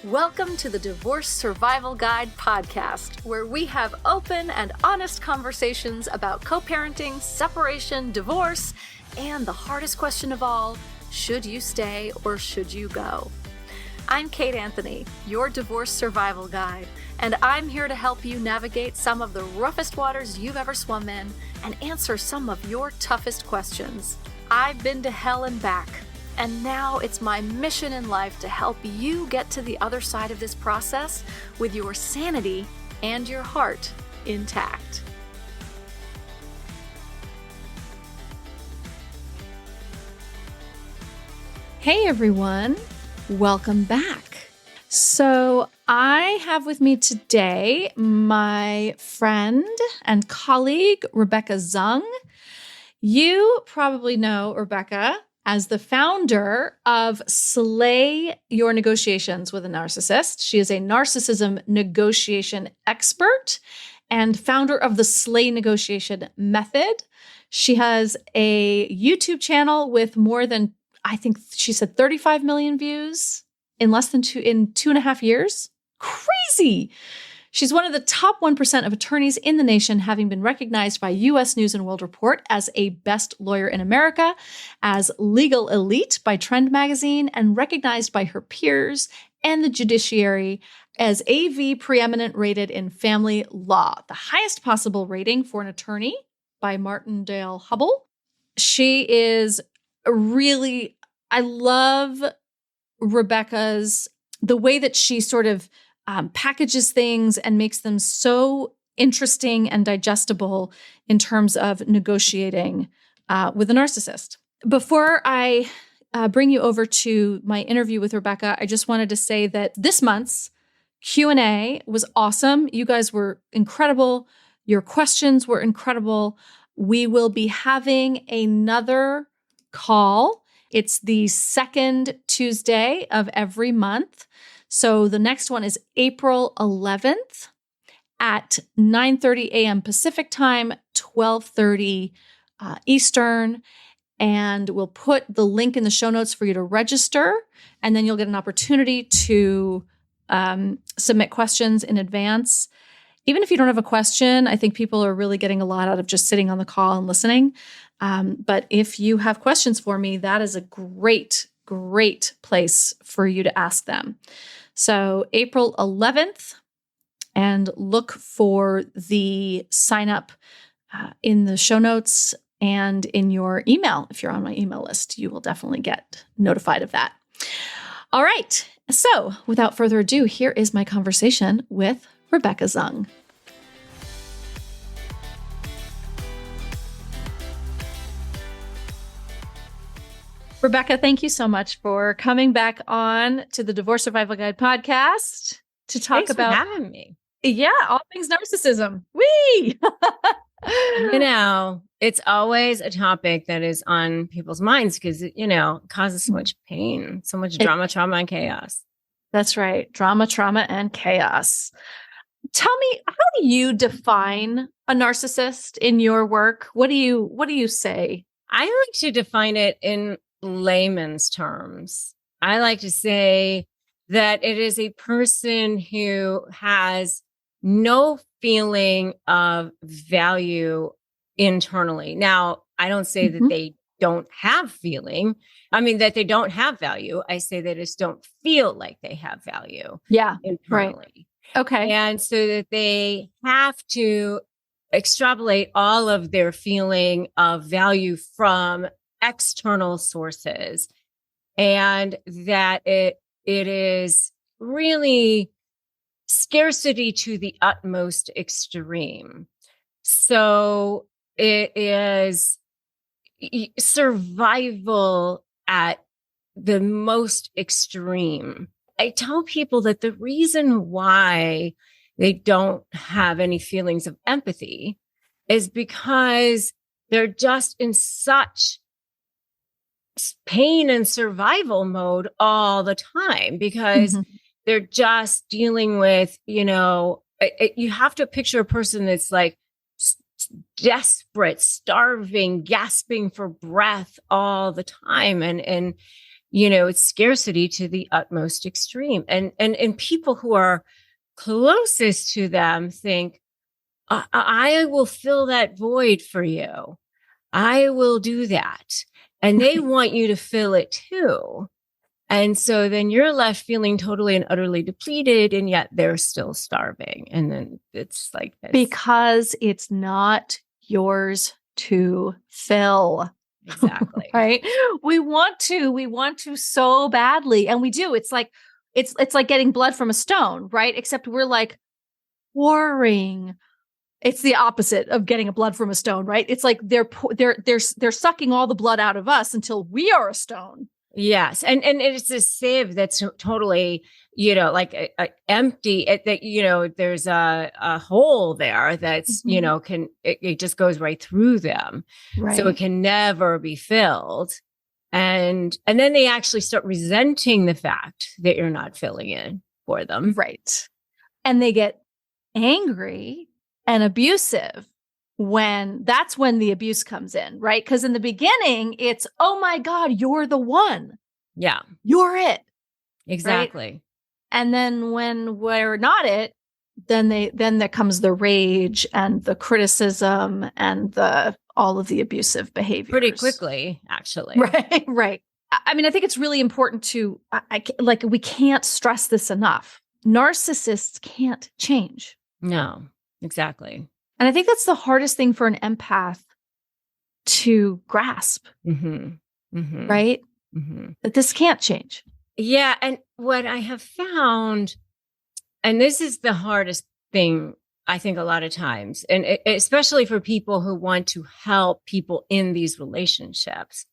Welcome to the Divorce Survival Guide podcast, where we have open and honest conversations about co-parenting, separation, divorce, and the hardest question of all, should you stay or should you go? I'm Kate Anthony, your divorce survival guide, and I'm here to help you navigate some of the roughest waters you've ever swum in and answer some of your toughest questions. I've been to hell and back. And now it's my mission in life to help you get to the other side of this process with your sanity and your heart intact. Hey everyone, welcome back. So I have with me today my friend and colleague, Rebecca Zung. You probably know Rebecca as the founder of Slay Your Negotiations with a Narcissist. She is a narcissism negotiation expert and founder of the Slay Negotiation Method. She has a YouTube channel with more than, I think she said 35 million views in less than 2.5 years. Crazy. She's one of the top 1% of attorneys in the nation, having been recognized by U.S. News & World Report as a best lawyer in America, as legal elite by Trend magazine, and recognized by her peers and the judiciary as AV preeminent rated in family law, the highest possible rating for an attorney by Martindale-Hubbell. She is really, I love Rebecca's, the way that she sort of packages things and makes them so interesting and digestible in terms of negotiating with a narcissist. Before I bring you over to my interview with Rebecca, I just wanted to say that this month's Q&A was awesome. You guys were incredible. Your questions were incredible. We will be having another call. It's the second Tuesday of every month. So the next one is April 11th at 9:30 a.m. Pacific time, 12:30 Eastern. And we'll put the link in the show notes for you to register. And then you'll get an opportunity to submit questions in advance. Even if you don't have a question, I think people are really getting a lot out of just sitting on the call and listening. But if you have questions for me, that is a great place for you to ask them. So April 11th, and look for the sign up in the show notes and in your email. If you're on my email list, you will definitely get notified of that. All right. So without further ado, here is my conversation with Rebecca Zung. Rebecca, thank you so much for coming back on to the Divorce Survival Guide podcast to talk about having me. Yeah, all things narcissism. Whee! It's always a topic that is on people's minds because it causes so much pain, so much drama, trauma, and chaos. That's right. Drama, trauma, and chaos. Tell me, how do you define a narcissist in your work? What do you say? I like to define it in layman's terms. I like to say that it is a person who has no feeling of value internally. Now, I don't say that they don't have feeling. I mean, that they don't have value. I say they just don't feel like they have value. Yeah, internally. Right. Okay. And so that they have to extrapolate all of their feeling of value from external sources, and that it is really scarcity to the utmost extreme. So it is survival at the most extreme. I tell people that the reason why they don't have any feelings of empathy is because they're just in such pain and survival mode all the time, because they're just dealing with, you have to picture a person that's like desperate, starving, gasping for breath all the time. And it's scarcity to the utmost extreme. And people who are closest to them think, I will fill that void for you. I will do that. And they want you to fill it too. And so then you're left feeling totally and utterly depleted, and yet they're still starving. And then it's like this. Because it's not yours to fill. Exactly. Right? We want to so badly. And we do. It's like getting blood from a stone, right? Except we're like pouring. It's the opposite of getting a blood from a stone, right? It's like they're sucking all the blood out of us until we are a stone. Yes. And it's a sieve that's totally, like empty, that, there's a hole there that's, it just goes right through them. Right. So it can never be filled. And then they actually start resenting the fact that you're not filling in for them. Right. And they get angry and abusive that's when the abuse comes in, right? Because in the beginning, it's, oh my God, you're the one. Yeah. You're it. Exactly. Right? And then when we're not it, then there comes the rage and the criticism and all of the abusive behaviors. Pretty quickly, actually. Right, right. I mean, I think it's really important to, we can't stress this enough. Narcissists can't change. No, exactly. And I think that's the hardest thing for an empath to grasp, right? That this can't change. Yeah. And what I have found, and this is the hardest thing, I think a lot of times, and especially for people who want to help people in these relationships,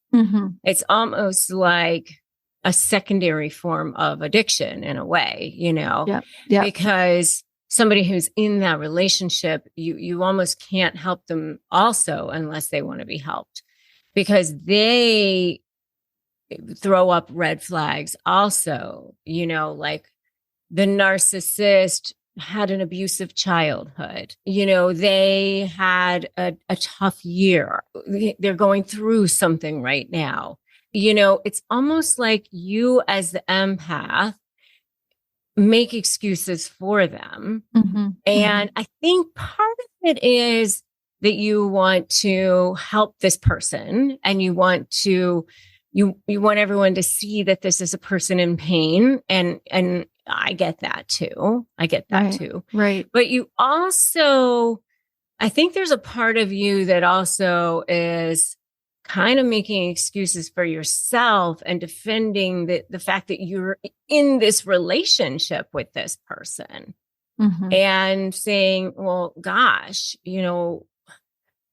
it's almost like a secondary form of addiction in a way, Yeah. Because somebody who's in that relationship, you almost can't help them also unless they want to be helped, because they throw up red flags also, like the narcissist had an abusive childhood. They had a tough year. They're going through something right now. It's almost like you as the empath make excuses for them. And I think part of it is that you want to help this person, and you want everyone to see that this is a person in pain. And I get that too. Right. But you also, I think there's a part of you that also is kind of making excuses for yourself and defending the fact that you're in this relationship with this person, and saying, well, gosh,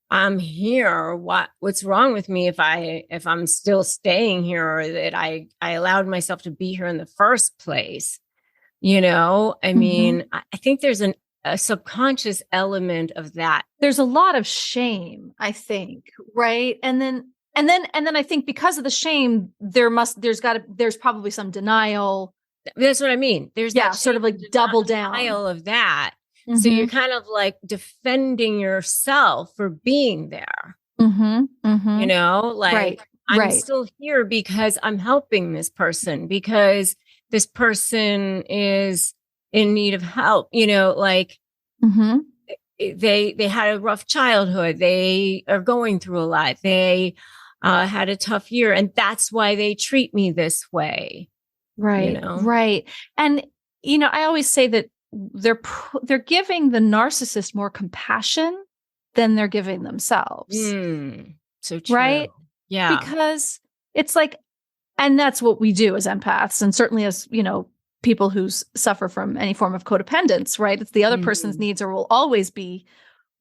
I'm here. What's wrong with me if I'm still staying here, or that I allowed myself to be here in the first place? I mean, I think there's a subconscious element of that. There's a lot of shame, I think, right? And then I think because of the shame, there's probably some denial. That's what I mean. There's that sort of like double down denial of that. So you're kind of like defending yourself for being there. Like I'm still here because I'm helping this person, because this person is in need of help. They had a rough childhood. They are going through a lot. They had a tough year, and that's why they treat me this way. Right. Right. And, I always say that they're giving the narcissist more compassion than they're giving themselves. So true. Right. Yeah. Because it's like, and that's what we do as empaths. And certainly as, people who suffer from any form of codependence, right? It's the other person's needs will always be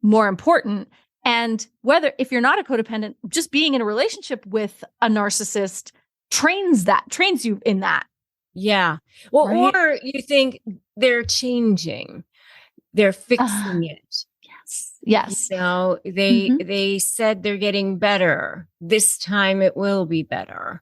more important. And if you're not a codependent, just being in a relationship with a narcissist trains you in that. Yeah. Well, right? Or you think they're changing, they're fixing it. Yes. They said they're getting better. This time it will be better.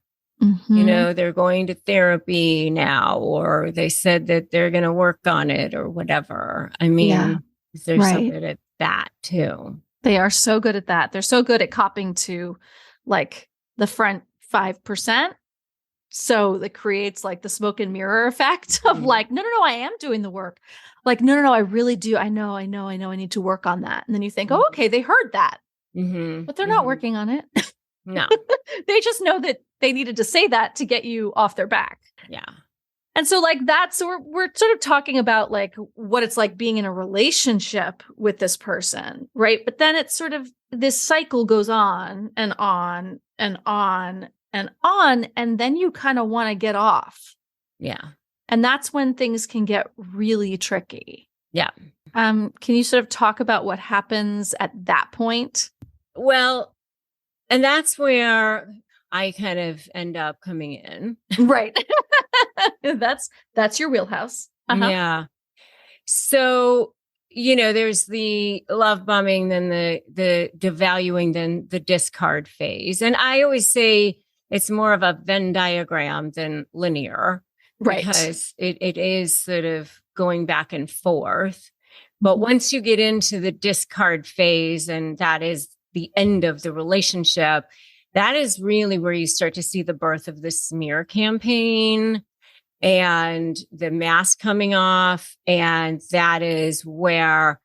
They're going to therapy now, or they said that they're going to work on it or whatever. I mean, they're so good at that too. They are so good at that. They're so good at copping to like the front 5%. So that creates like the smoke and mirror effect of like, no, I am doing the work. Like, no, I really do. I know. I need to work on that. And then you think, oh, okay, they heard that, but they're not working on it. No. They just know that they needed to say that to get you off their back. Yeah. And so like that's, so we're sort of talking about like what it's like being in a relationship with this person, right? But then it's sort of, this cycle goes on and on and on and on, and then you kind of want to get off. Yeah. And that's when things can get really tricky. Yeah. Can you sort of talk about what happens at that point? Well, and that's where I kind of end up coming in. Right. That's your wheelhouse. Uh-huh. Yeah. So, there's the love bombing, then the devaluing, then the discard phase. And I always say it's more of a Venn diagram than linear. Right. Because it is sort of going back and forth. But once you get into the discard phase, and that is the end of the relationship, that is really where you start to see the birth of the smear campaign and the mask coming off. And that is where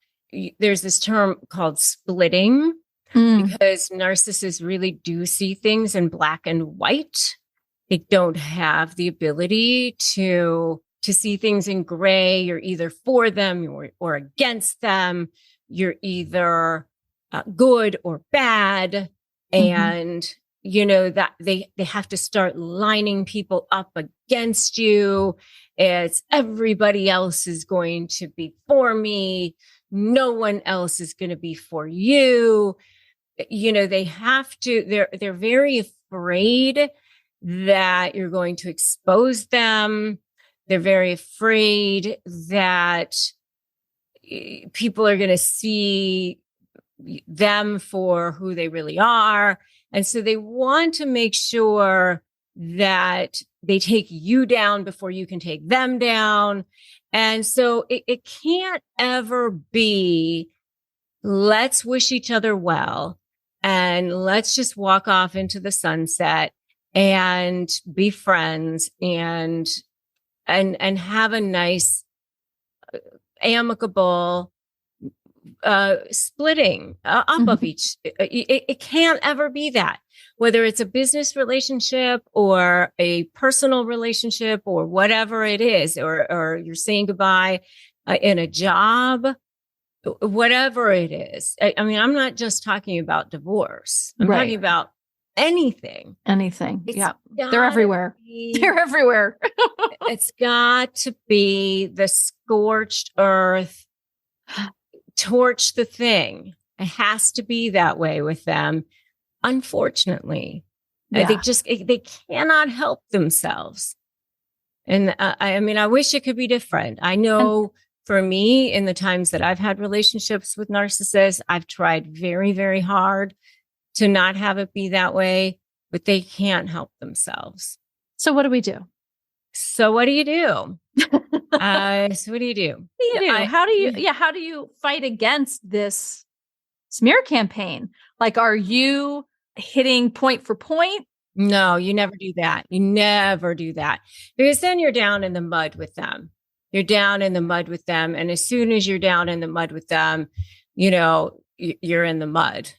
there's this term called splitting, because narcissists really do see things in black and white. They don't have the ability to see things in gray. You're either for them or against them. You're either good or bad. And, that they have to start lining people up against you. It's everybody else is going to be for me. No one else is going to be for you. They have to, they're very afraid that you're going to expose them. They're very afraid that people are going to see them for who they really are. And so they want to make sure that they take you down before you can take them down. And so it can't ever be, let's wish each other well and let's just walk off into the sunset and be friends and have a nice, amicable splitting up of each. It can't ever be that, whether it's a business relationship or a personal relationship or whatever it is, or you're saying goodbye in a job, whatever it is. I mean, I'm not just talking about divorce. I'm talking about anything. Yeah. They're everywhere. They're everywhere. It's got to be the scorched earth, torch the thing. It has to be that way with them. Unfortunately, they cannot help themselves. And I mean, I wish it could be different. I know for me, in the times that I've had relationships with narcissists, I've tried very, very hard to not have it be that way, but they can't help themselves. So what do we do? So what do you do? How do you fight against this smear campaign? Like, are you hitting point for point? No, you never do that. You never do that, because then you're down in the mud with them. You're down in the mud with them. And as soon as you're down in the mud with them, you're in the mud,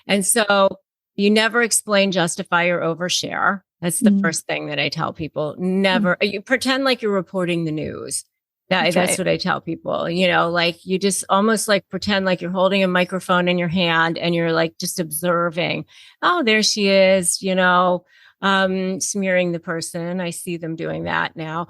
And so you never explain, justify, or overshare. That's the first thing that I tell people. Never. You pretend like you're reporting the news. That's what I tell people, like you just almost like pretend like you're holding a microphone in your hand and you're like just observing. Oh, there she is, smearing the person. I see them doing that now,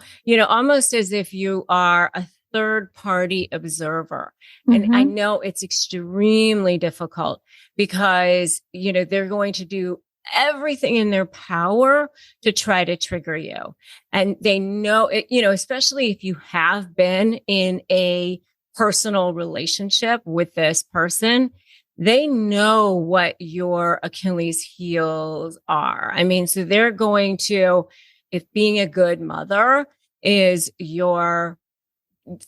almost as if you are a third party observer. And I know it's extremely difficult because, they're going to do everything in their power to try to trigger you. And they know it, especially if you have been in a personal relationship with this person, they know what your Achilles heels are. I mean, so they're going to, if being a good mother is your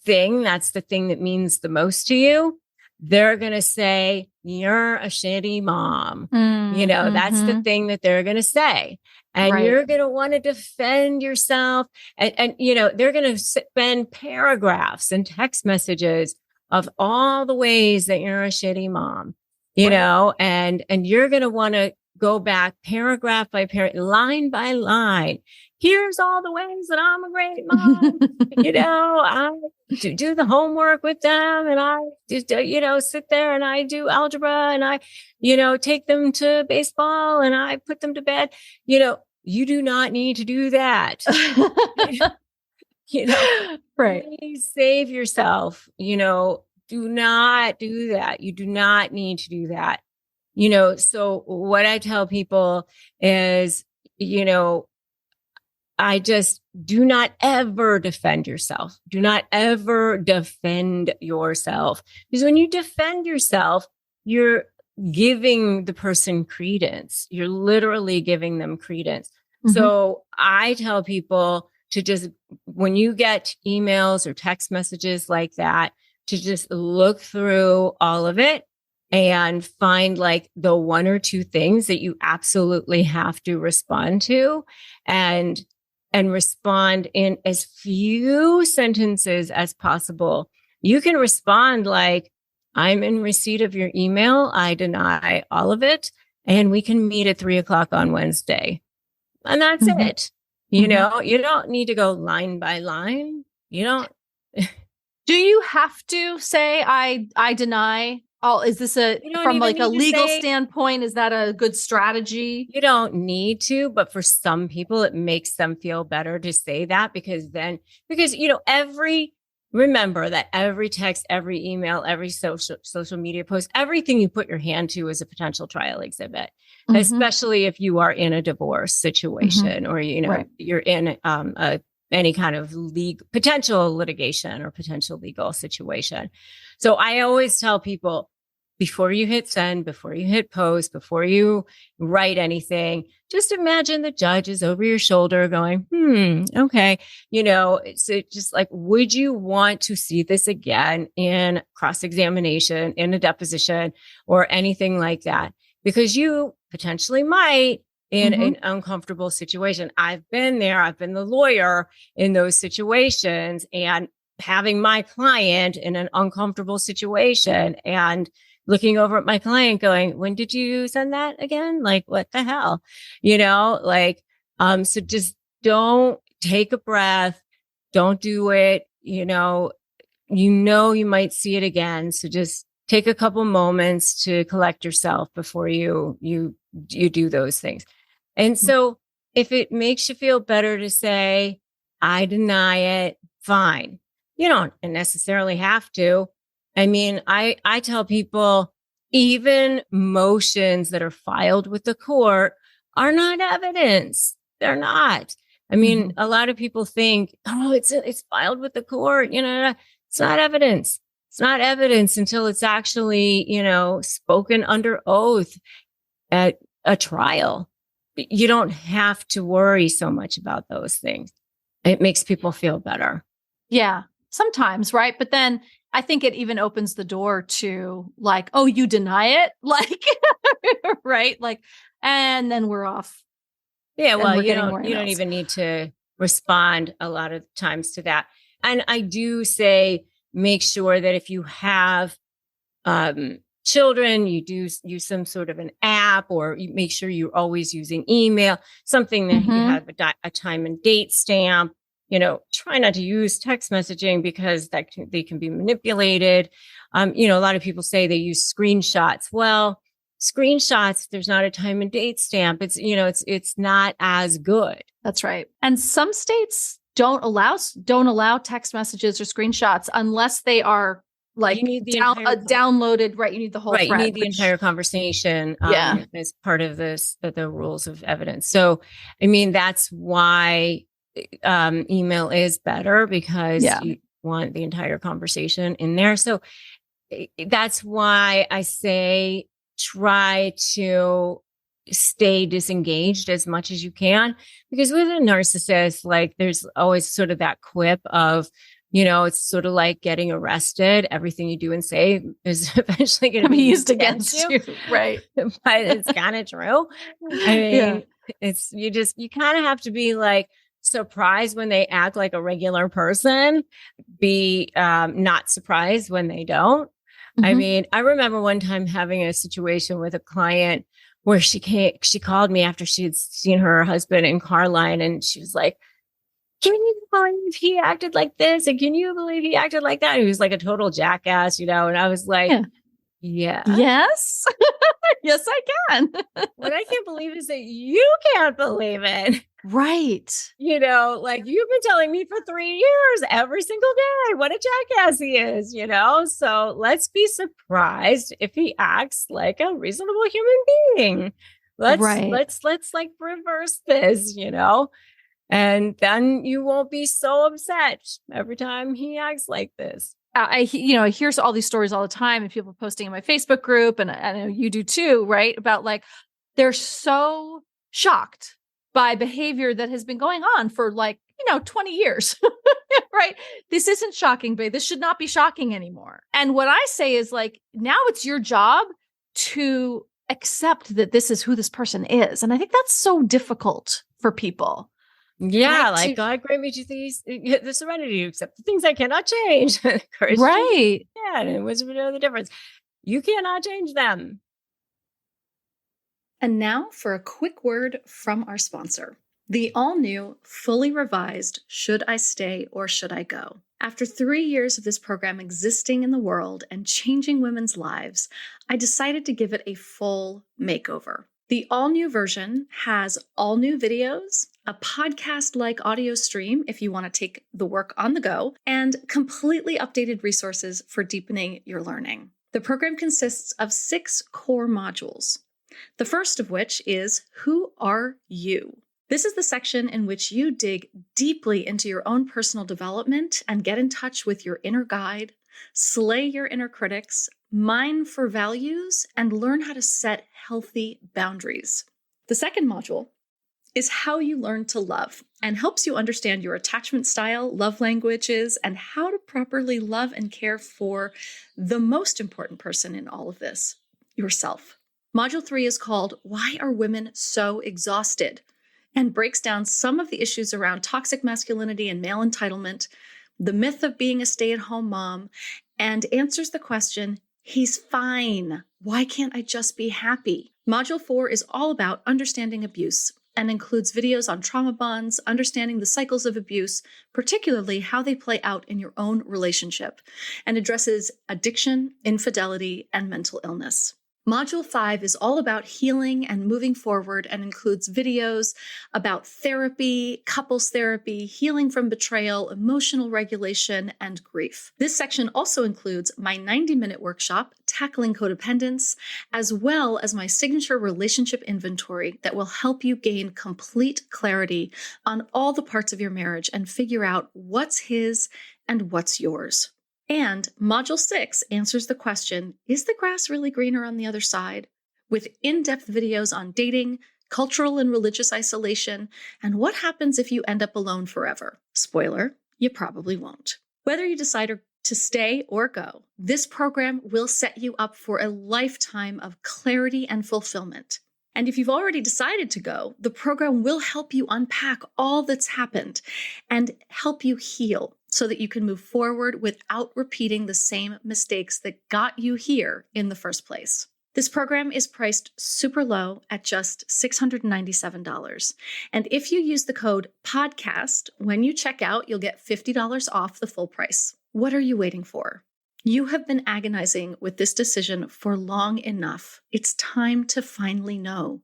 thing, that's the thing that means the most to you, they're going to say, you're a shitty mom. That's the thing that they're going to say. and Right. you're going to want to defend yourself. And, they're going to spend paragraphs and text messages of all the ways that you're a shitty mom, and you're going to want to go back paragraph by paragraph, line by line. Here's all the ways that I'm a great mom. I do the homework with them, and I just, sit there and I do algebra, and I, take them to baseball, and I put them to bed. You do not need to do that. Right. Please save yourself. Do not do that. You do not need to do that. So what I tell people is, I just do not ever defend yourself. Do not ever defend yourself. Because when you defend yourself, you're giving the person credence. You're literally giving them credence. Mm-hmm. So I tell people to just, when you get emails or text messages like that, to just look through all of it and find like the one or two things that you absolutely have to respond to, and respond in as few sentences as possible. You can respond like, I'm in receipt of your email. I deny all of it. And we can meet at 3:00 on Wednesday. And that's mm-hmm. it. You don't need to go line by line. You don't. Do you have to say, I deny all? Is this from like a legal standpoint, is that a good strategy? You don't need to, but for some people, it makes them feel better to say that, because remember that every text, every email, every social media post, everything you put your hand to is a potential trial exhibit, mm-hmm. especially if you are in a divorce situation, mm-hmm. or, right. you're in any kind of potential litigation or potential legal situation. So I always tell people, before you hit send, before you hit post, before you write anything, just imagine the judge is over your shoulder going, okay. So just like, would you want to see this again in cross-examination, in a deposition, or anything like that? Because you potentially might in mm-hmm. an uncomfortable situation. I've been there. I've been the lawyer in those situations, and having my client in an uncomfortable situation and looking over at my client going, when did you send that again? Like, what the hell? So just don't, take a breath. Don't do it. You might see it again. So just take a couple moments to collect yourself before you do those things. And so if it makes you feel better to say, I deny it, fine. You don't necessarily have to. I mean, I tell people, even motions that are filed with the court are not evidence. They're not. I mean, mm-hmm. a lot of people think, it's filed with the court. It's not evidence. It's not evidence until it's actually, spoken under oath at a trial. You don't have to worry so much about those things. It makes people feel better. Yeah, sometimes, right? But then I think it even opens the door to like, oh, you deny it? Like, right? Like, and then we're off. Yeah, well, you don't even need to respond a lot of times to that. And I do say, make sure that if you have children, you do use some sort of an app, or you make sure you're always using email, something that mm-hmm. you have a time and date stamp. Try not to use text messaging because they can be manipulated. A lot of people say they use screenshots. Well, screenshots, there's not a time and date stamp. It's not as good. That's right. And some states don't allow text messages or screenshots unless they are like you need downloaded, right? You need the whole thread. You need the entire conversation as part of the rules of evidence. So, I mean, that's why email is better, because you want the entire conversation in there. So that's why I say try to stay disengaged as much as you can, because with a narcissist, like there's always sort of that quip of, it's sort of like getting arrested. Everything you do and say is eventually going to be used against you. Right. But it's kind of true. I mean, You kind of have to be like surprised when they act like a regular person, be not surprised when they don't. I mean, I remember one time having a situation with a client where she called me after she had seen her husband in car line, and she was like, can you believe he acted like this? And can you believe he acted like that? And he was like a total jackass, and I was like, yeah. Yes. Yes, I can. What I can't believe is that you can't believe it. Right. Like you've been telling me for 3 years, every single day, what a jackass he is, So let's be surprised if he acts like a reasonable human being. Let's like reverse this, and then you won't be so upset every time he acts like this. I hear all these stories all the time, and people posting in my Facebook group, and I know you do too, right? About like, they're so shocked by behavior that has been going on for 20 years, right? This isn't shocking, babe. This should not be shocking anymore. And what I say is like, now it's your job to accept that this is who this person is. And I think that's so difficult for people. Yeah, like God grant me to the serenity to accept the things I cannot change. Right. Yeah, and wisdom to know the difference. You cannot change them. And now for a quick word from our sponsor. The all-new, fully revised Should I Stay or Should I Go? After 3 years of this program existing in the world and changing women's lives, I decided to give it a full makeover. The all-new version has all new videos, a podcast-like audio stream if you want to take the work on the go, and completely updated resources for deepening your learning. The program consists of 6 core modules. The first of which is Who Are You? This is the section in which you dig deeply into your own personal development and get in touch with your inner guide, slay your inner critics, mine for values, and learn how to set healthy boundaries. The second module is How You Learn to Love and helps you understand your attachment style, love languages, and how to properly love and care for the most important person in all of this, yourself. Module 3 is called Why Are Women So Exhausted? And breaks down some of the issues around toxic masculinity and male entitlement, the myth of being a stay-at-home mom, and answers the question, he's fine. Why can't I just be happy? Module 4 is all about understanding abuse and includes videos on trauma bonds, understanding the cycles of abuse, particularly how they play out in your own relationship, and addresses addiction, infidelity, and mental illness. Module 5 is all about healing and moving forward and includes videos about therapy, couples therapy, healing from betrayal, emotional regulation, and grief. This section also includes my 90-minute workshop, Tackling Codependence, as well as my signature relationship inventory that will help you gain complete clarity on all the parts of your marriage and figure out what's his and what's yours. And Module 6 answers the question, is the grass really greener on the other side? With in-depth videos on dating, cultural and religious isolation, and what happens if you end up alone forever. Spoiler, you probably won't. Whether you decide to stay or go, this program will set you up for a lifetime of clarity and fulfillment. And if you've already decided to go, the program will help you unpack all that's happened and help you heal so that you can move forward without repeating the same mistakes that got you here in the first place. This program is priced super low at just $697. And if you use the code PODCAST, when you check out, you'll get $50 off the full price. What are you waiting for? You have been agonizing with this decision for long enough. It's time to finally know.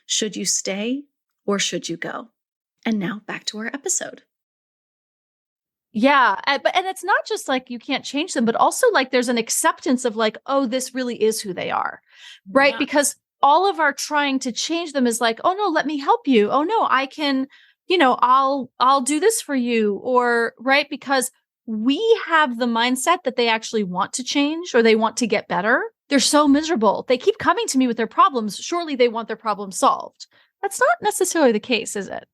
Should you stay or should you go? And now back to our episode. Yeah. And it's not just like you can't change them, but also like there's an acceptance of like, oh, this really is who they are, right? Yeah. Because all of our trying to change them is like, oh no, let me help you. Oh no, I can, I'll do this for you. Or right. Because we have the mindset that they actually want to change or they want to get better. They're so miserable. They keep coming to me with their problems. Surely they want their problems solved. That's not necessarily the case, is it?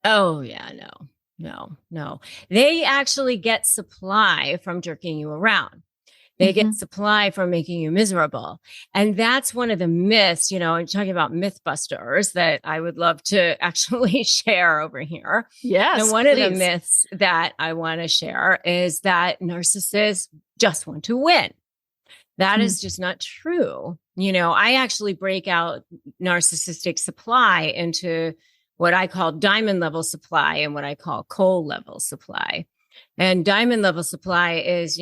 Oh yeah, no. They actually get supply from jerking you around. They get supply from making you miserable. And that's one of the myths, I'm talking about mythbusters that I would love to actually share over here. Yes. And one of the myths that I want to share is that narcissists just want to win. That is just not true. I actually break out narcissistic supply into what I call diamond level supply and what I call coal level supply. And diamond level supply is,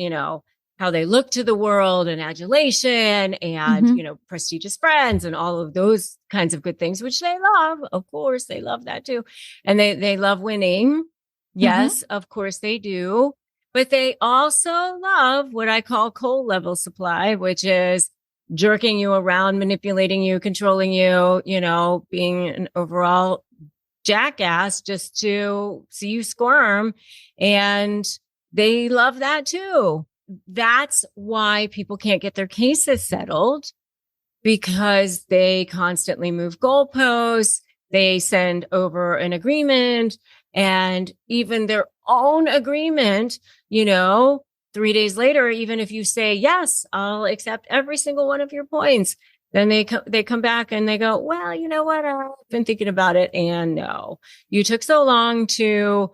how they look to the world and adulation and, prestigious friends and all of those kinds of good things, which they love. Of course, they love that too. And they love winning. Yes, of course they do. But they also love what I call coal level supply, which is jerking you around, manipulating you, controlling you, being an overall jackass just to see you squirm. And they love that too. That's why people can't get their cases settled, because they constantly move goalposts. They send over an agreement, and even their own agreement, 3 days later, even if you say, yes, I'll accept every single one of your points, then they come back and they go, well, you know what? I've been thinking about it. And no, you took so long to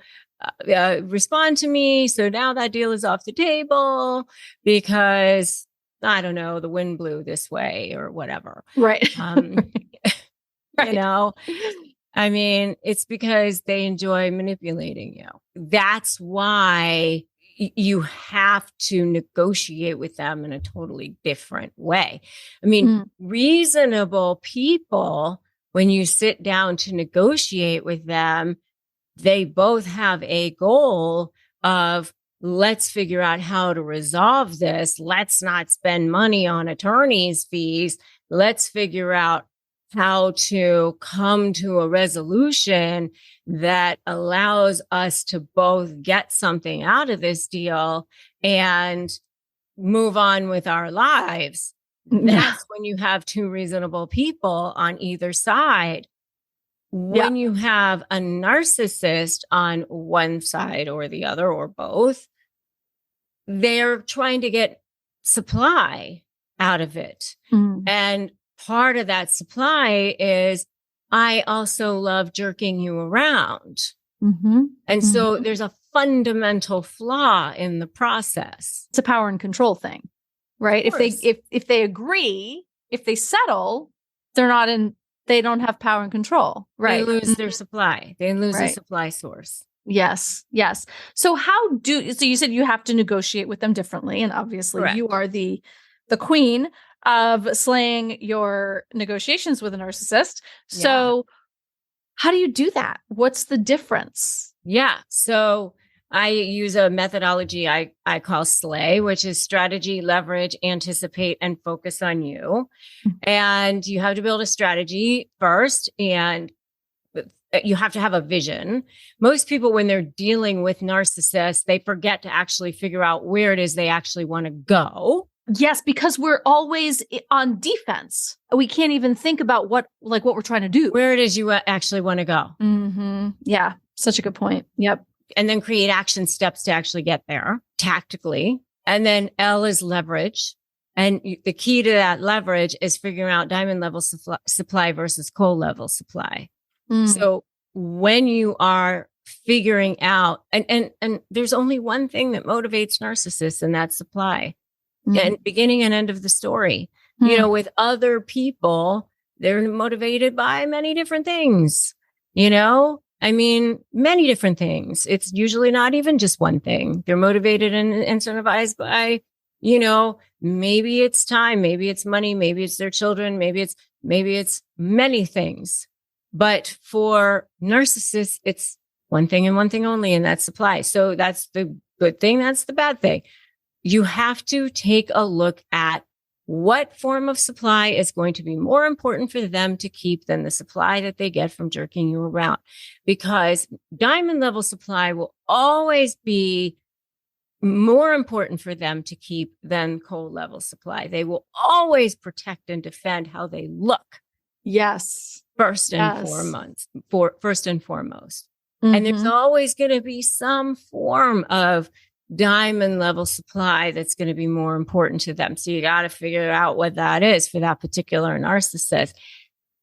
respond to me. So now that deal is off the table because, I don't know, the wind blew this way or whatever. Right. Right. It's because they enjoy manipulating you. That's why you have to negotiate with them in a totally different way. Reasonable people, when you sit down to negotiate with them, they both have a goal of, let's figure out how to resolve this. Let's not spend money on attorney's fees. Let's figure out how to come to a resolution that allows us to both get something out of this deal and move on with our lives. That's when you have two reasonable people on either side. When you have a narcissist on one side or the other or both, they're trying to get supply out of it. And part of that supply is, I also love jerking you around. And so there's a fundamental flaw in the process. It's a power and control thing, right? If they agree, if they settle, they don't have power and control, right? They lose their supply. They lose a supply source. Yes. So you said you have to negotiate with them differently. And obviously you are the queen of slaying your negotiations with a narcissist. So how do you do that? What's the difference? Yeah. So I use a methodology I call SLAY, which is strategy, leverage, anticipate, and focus on you. And you have to build a strategy first, and you have to have a vision. Most people, when they're dealing with narcissists, they forget to actually figure out where it is they actually want to go. Yes, because we're always on defense. We can't even think about what we're trying to do. Where it is you actually want to go. Yeah, such a good point. Yep. And then create action steps to actually get there tactically. And then L is leverage. And the key to that leverage is figuring out diamond level supply versus coal level supply. So when you are figuring out, and there's only one thing that motivates narcissists, and that's supply. And beginning and end of the story. With other people, they're motivated by many different things, many different things. It's usually not even just one thing. They're motivated and incentivized by, maybe it's time, maybe it's money, maybe it's their children, maybe it's many things. But for narcissists, it's one thing and one thing only, and that's supply. So that's the good thing. That's the bad thing. You have to take a look at what form of supply is going to be more important for them to keep than the supply that they get from jerking you around. Because diamond level supply will always be more important for them to keep than coal level supply. They will always protect and defend how they look. Yes. First and foremost. And there's always going to be some form of diamond level supply that's going to be more important to them. So you got to figure out what that is for that particular narcissist.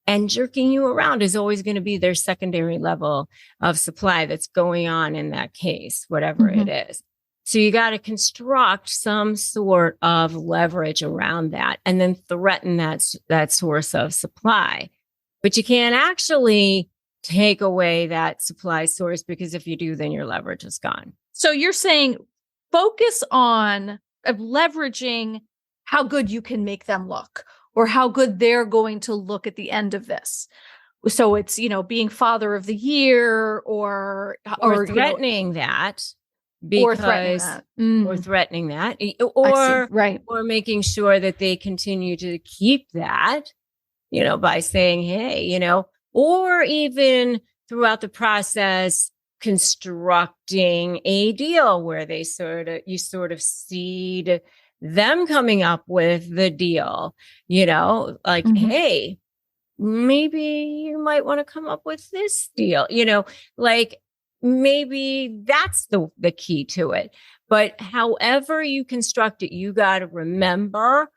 And jerking you around is always going to be their secondary level of supply that's going on in that case, whatever it is. So you got to construct some sort of leverage around that and then threaten that source of supply. But you can't actually take away that supply source, because if you do, then your leverage is gone. So you're saying focus on leveraging how good you can make them look, or how good they're going to look at the end of this. So it's, being father of the year or threatening that. Or threatening that. Or making sure that they continue to keep that, by saying, hey, or even throughout the process, constructing a deal where you sort of seed them coming up with the deal, hey, maybe you might want to come up with this deal, maybe that's the key to it. But however you construct it, you got to remember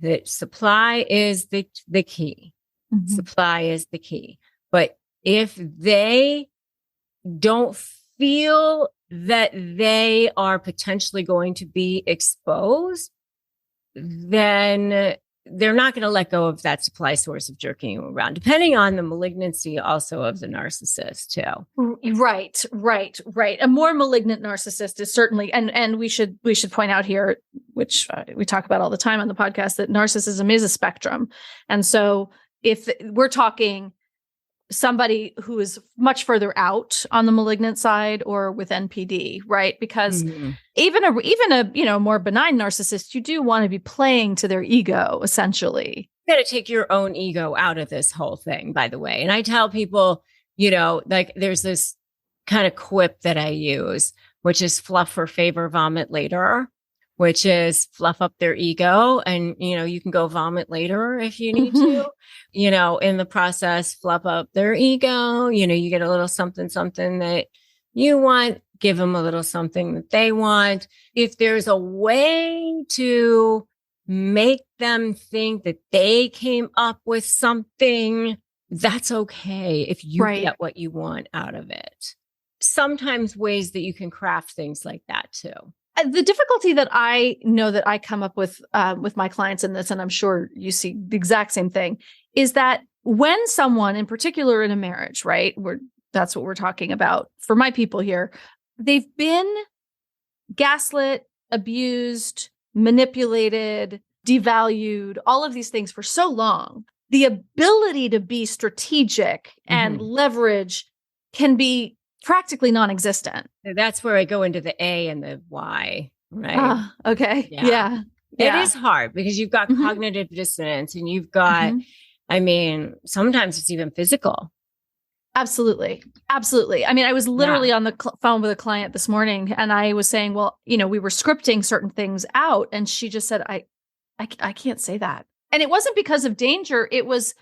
that supply is the key. Supply is the key. But if they don't feel that they are potentially going to be exposed, then they're not going to let go of that supply source of jerking you around, depending on the malignancy also of the narcissist too. Right. A more malignant narcissist is certainly, and we should point out here, which we talk about all the time on the podcast, that narcissism is a spectrum. And so if we're talking somebody who is much further out on the malignant side or with NPD, right? Because even a more benign narcissist, you do want to be playing to their ego, essentially. You got to take your own ego out of this whole thing, by the way. And I tell people, there's this kind of quip that I use, which is fluff for favor, vomit later, which is fluff up their ego. And, you can go vomit later if you need to, in the process, fluff up their ego. You get a little something that you want, give them a little something that they want. If there's a way to make them think that they came up with something, that's okay if you get what you want out of it. Sometimes ways that you can craft things like that too. The difficulty that I know that I come up with my clients in this, and I'm sure you see the exact same thing, is that when someone, in particular in a marriage, right, that's what we're talking about for my people here, they've been gaslit, abused, manipulated, devalued, all of these things for so long, the ability to be strategic and leverage can be practically non-existent. That's where I go into the A and the Y, right? Okay. Yeah. It is hard because you've got cognitive dissonance and you've got, sometimes it's even physical. Absolutely. I mean, I was literally on the phone with a client this morning and I was saying, well, we were scripting certain things out. And she just said, I can't say that. And it wasn't because of danger. It was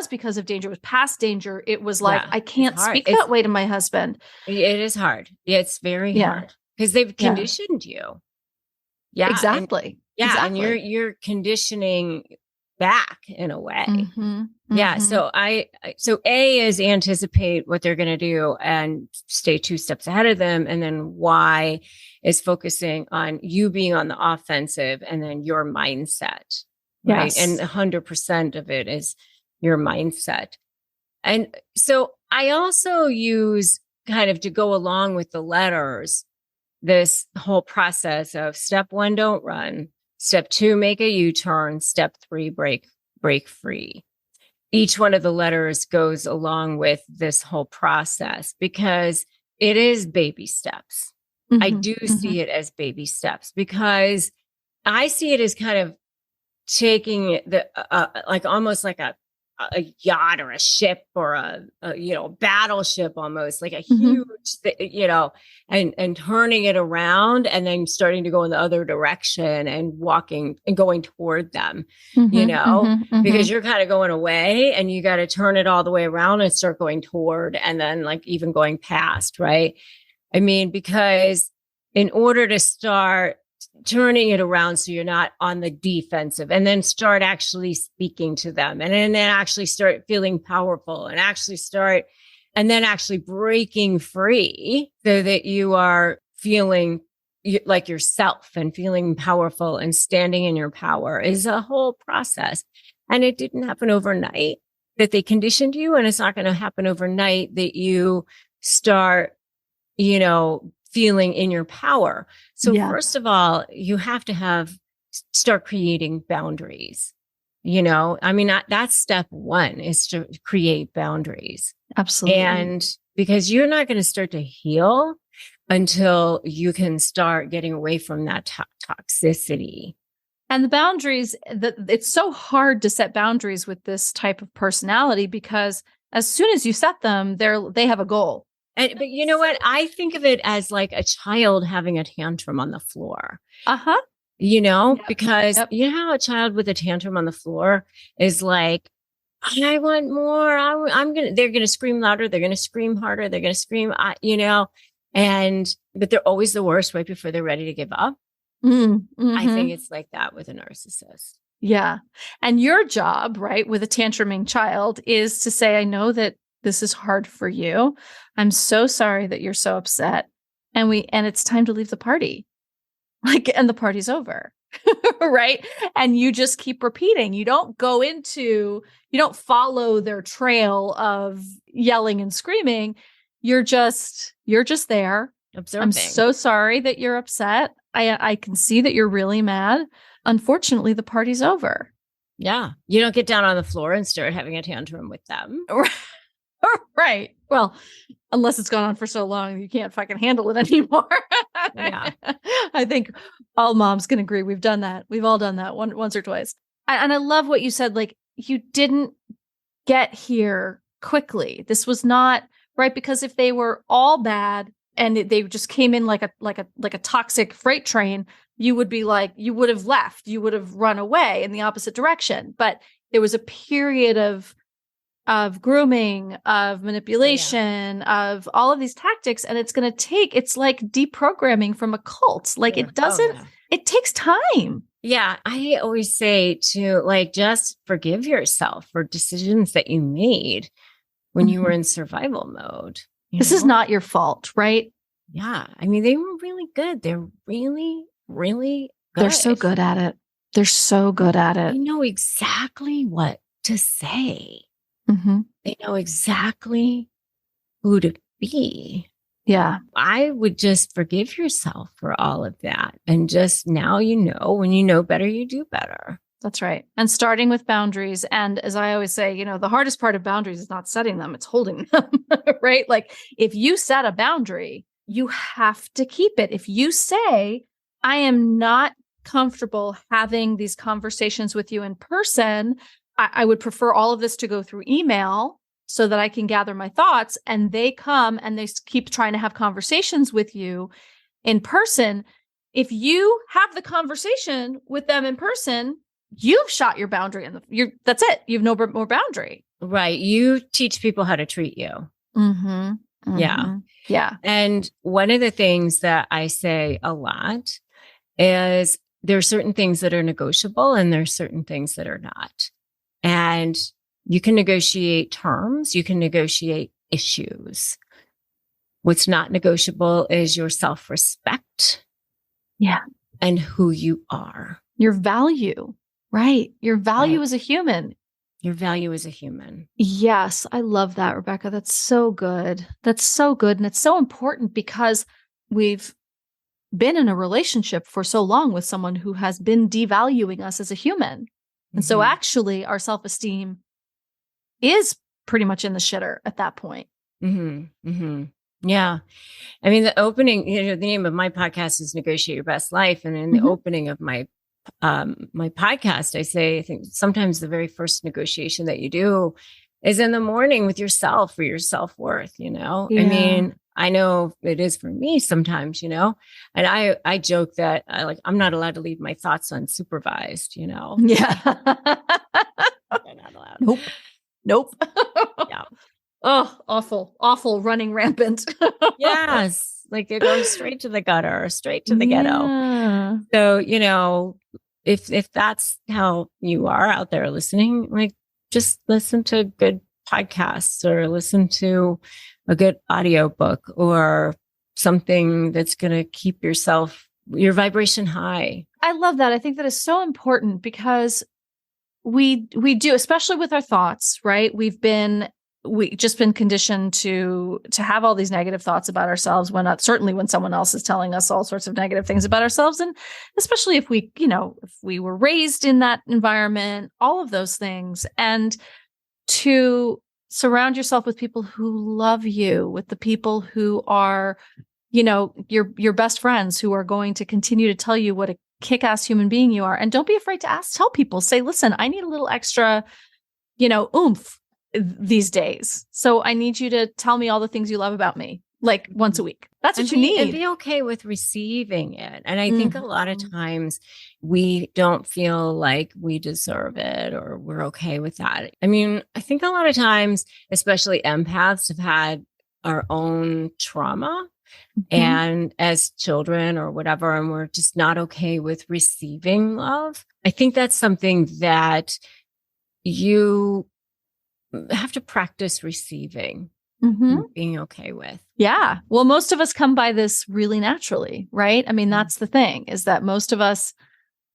because of danger. It was past danger. It was like, I can't speak that way to my husband. It is hard. It's very hard because they've conditioned you. Yeah, exactly. And you're conditioning back in a way. Yeah. So A is anticipate what they're going to do and stay 2 steps ahead of them. And then Y is focusing on you being on the offensive and then your mindset. Right. Yes. And 100% of it is your mindset. And so I also use kind of to go along with the letters, this whole process of step 1, don't run. Step 2, make a U-turn. Step 3, break free. Each one of the letters goes along with this whole process because it is baby steps. I do see it as baby steps because I see it as kind of taking the like almost like a yacht or a ship or a battleship, almost like a huge and turning it around and then starting to go in the other direction and walking and going toward them, because you're kind of going away and you got to turn it all the way around and start going toward and then like even going past, right? I mean, because in order to start turning it around so you're not on the defensive, and then start actually speaking to them, and then actually start feeling powerful, and then actually breaking free so that you are feeling like yourself and feeling powerful and standing in your power is a whole process. And it didn't happen overnight that they conditioned you. And it's not going to happen overnight that you start, feeling in your power. So first of all, you have to start creating boundaries. That's step one, is to create boundaries. Absolutely. And because you're not going to start to heal until you can start getting away from that toxicity. And the boundaries, it's so hard to set boundaries with this type of personality, because as soon as you set them, they have a goal. But you know what? I think of it as like a child having a tantrum on the floor. Uh-huh. Because you know how a child with a tantrum on the floor is like, I want more. They're going to scream louder. They're going to scream harder. They're going to scream, but they're always the worst right before they're ready to give up. Mm-hmm. I think it's like that with a narcissist. Yeah. And your job, right, with a tantruming child is to say, I know that this is hard for you. I'm so sorry that you're so upset. And it's time to leave the party. And the party's over. Right. And you just keep repeating. You don't follow their trail of yelling and screaming. You're just there. Observing. I'm so sorry that you're upset. I can see that you're really mad. Unfortunately, the party's over. Yeah. You don't get down on the floor and start having a tantrum with them. Right. Well, unless it's gone on for so long, you can't fucking handle it anymore. Yeah. I think all moms can agree. We've done that. We've all done that once or twice. And I love what you said. Like, you didn't get here quickly. This was not right, because if they were all bad and they just came in like a toxic freight train, you would have left. You would have run away in the opposite direction. But there was a period of grooming, of manipulation, of all of these tactics. And it's like deprogramming from a cult. Like, it doesn't, it takes time. Yeah. I always say to just forgive yourself for decisions that you made when you were in survival mode. This is not your fault, right? Yeah. I mean, they were really good. They're really, really good. They're so good at it. They're so good at it. They know exactly what to say. Mm-hmm. They know exactly who to be. Yeah. I would just forgive yourself for all of that. And just now, when you know better, you do better. That's right. And starting with boundaries. And as I always say, the hardest part of boundaries is not setting them, it's holding them, right? Like, if you set a boundary, you have to keep it. If you say, I am not comfortable having these conversations with you in person, I would prefer all of this to go through email so that I can gather my thoughts, and they come and they keep trying to have conversations with you in person. If you have the conversation with them in person, you've shot your boundary that's it. You've no more boundary. Right. You teach people how to treat you. Mm-hmm. Mm-hmm. Yeah. Yeah. And one of the things that I say a lot is there are certain things that are negotiable and there are certain things that are not. And you can negotiate terms, you can negotiate issues. What's not negotiable is your self-respect. Yeah. And who you are. Your value, right? Your value as a human. Your value as a human. Yes. I love that, Rebecca. That's so good. That's so good. And it's so important because we've been in a relationship for so long with someone who has been devaluing us as a human. And so actually our self-esteem is pretty much in the shitter at that point. Mm-hmm. Mm-hmm. Yeah. I mean, the opening, the name of my podcast is Negotiate Your Best Life. And in the opening of my podcast, I say, I think sometimes the very first negotiation that you do is in the morning with yourself for your self-worth, Yeah. I mean, I know it is for me sometimes, and I joke that I'm not allowed to leave my thoughts unsupervised, Yeah. I'm not allowed. Nope. Yeah. Oh, awful, running rampant. Yes. Like they go straight to the gutter, straight to the ghetto. Yeah. So, if that's how you are out there listening, like just listen to good podcasts or listen to a good audiobook or something that's going to keep your vibration high. I love that. I think that is so important because we do, especially with our thoughts, right? We just been conditioned to have all these negative thoughts about ourselves certainly when someone else is telling us all sorts of negative things about ourselves. And especially if if we were raised in that environment, all of those things. And to surround yourself with people who love you, with the people who are, your best friends who are going to continue to tell you what a kick-ass human being you are. And don't be afraid to tell people, say, listen, I need a little extra, oomph these days. So I need you to tell me all the things you love about me, like once a week. That's what you need. And be okay with receiving it. And I think a lot of times we don't feel like we deserve it or we're okay with that. I mean, I think a lot of times, especially empaths, have had our own trauma and as children or whatever, and we're just not okay with receiving love. I think that's something that you have to practice receiving, being okay with. Yeah. Well, most of us come by this really naturally, right? I mean, that's the thing, is that most of us,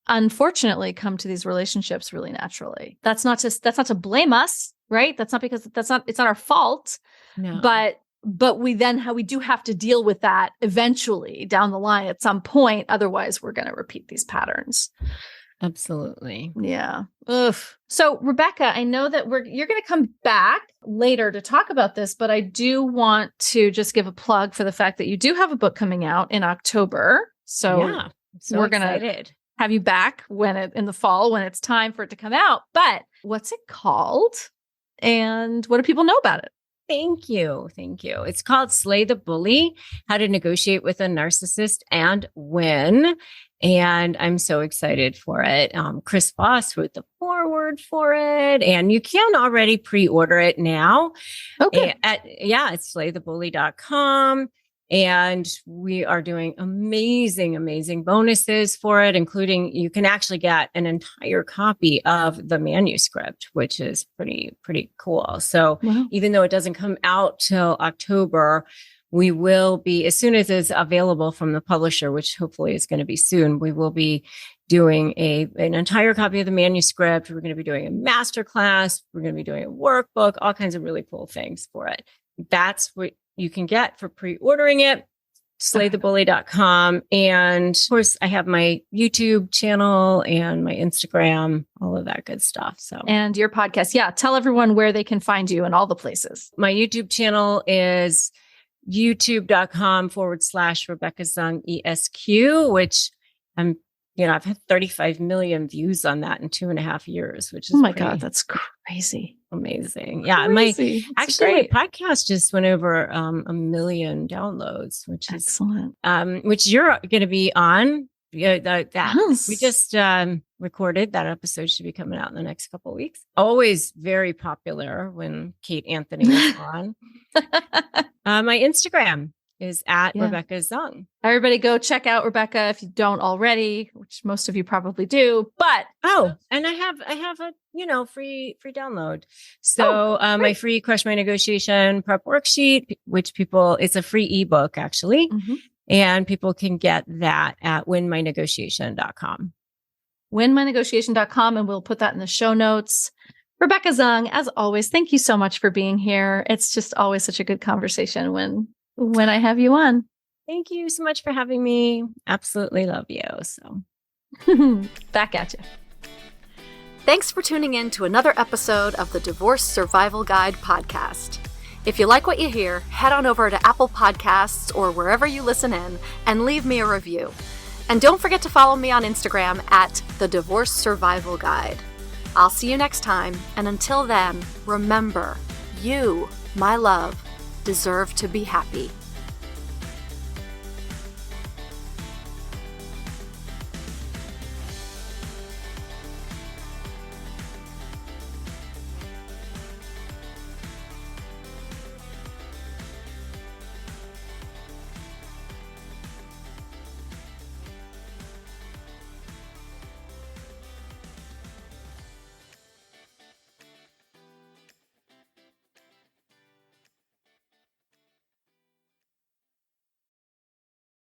unfortunately, come to these relationships really naturally. That's not to blame us, right? That's not because it's not our fault. No. But we do have to deal with that eventually down the line at some point. Otherwise, we're going to repeat these patterns. Absolutely. Yeah. Ugh. So, Rebecca, I know that you're going to come back later to talk about this, but I do want to just give a plug for the fact that you do have a book coming out in October. So, yeah, we're going to have you back in the fall when it's time for it to come out. But what's it called? And what do people know about it? Thank you. It's called Slay the Bully, How to Negotiate with a Narcissist and Win. And I'm so excited for it. Chris Voss wrote the foreword for it, and you can already pre-order it now. Okay. It's slaythebully.com. And we are doing amazing bonuses for it, including you can actually get an entire copy of the manuscript, which is pretty cool. So even though it doesn't come out till October, we will be, as soon as it's available from the publisher, which hopefully is going to be soon, we will be doing an entire copy of the manuscript. We're going to be doing a masterclass. We're going to be doing a workbook, all kinds of really cool things for it. That's what you can get for pre-ordering it, slaythebully.com. And of course, I have my YouTube channel and my Instagram, all of that good stuff. And your podcast. Yeah. Tell everyone where they can find you in all the places. My YouTube channel is youtube.com/Rebecca Zung ESQ, which I've had 35 million views on that in 2.5 years, which is God, that's crazy. Amazing. Yeah. My podcast just went over 1 million downloads, which is excellent. Which you're going to be on. Yeah, we just recorded that episode. Should be coming out in the next couple of weeks. Always very popular when Kate Anthony is on. My Instagram is at Rebecca Zung. Everybody go check out Rebecca if you don't already, which most of you probably do. But and I have a free download. So my free Crush My Negotiation prep worksheet, which it's a free ebook actually. And people can get that at winmynegotiation.com. winmynegotiation.com, and we'll put that in the show notes. Rebecca Zung, as always, thank you so much for being here. It's just always such a good conversation when I have you on. Thank you so much for having me. Absolutely love you. So back at you. Thanks for tuning in to another episode of the Divorce Survival Guide podcast. If you like what you hear, head on over to Apple Podcasts or wherever you listen in and leave me a review. And don't forget to follow me on Instagram at the Divorce Survival Guide. I'll see you next time, and until then, remember, you, my love, deserve to be happy.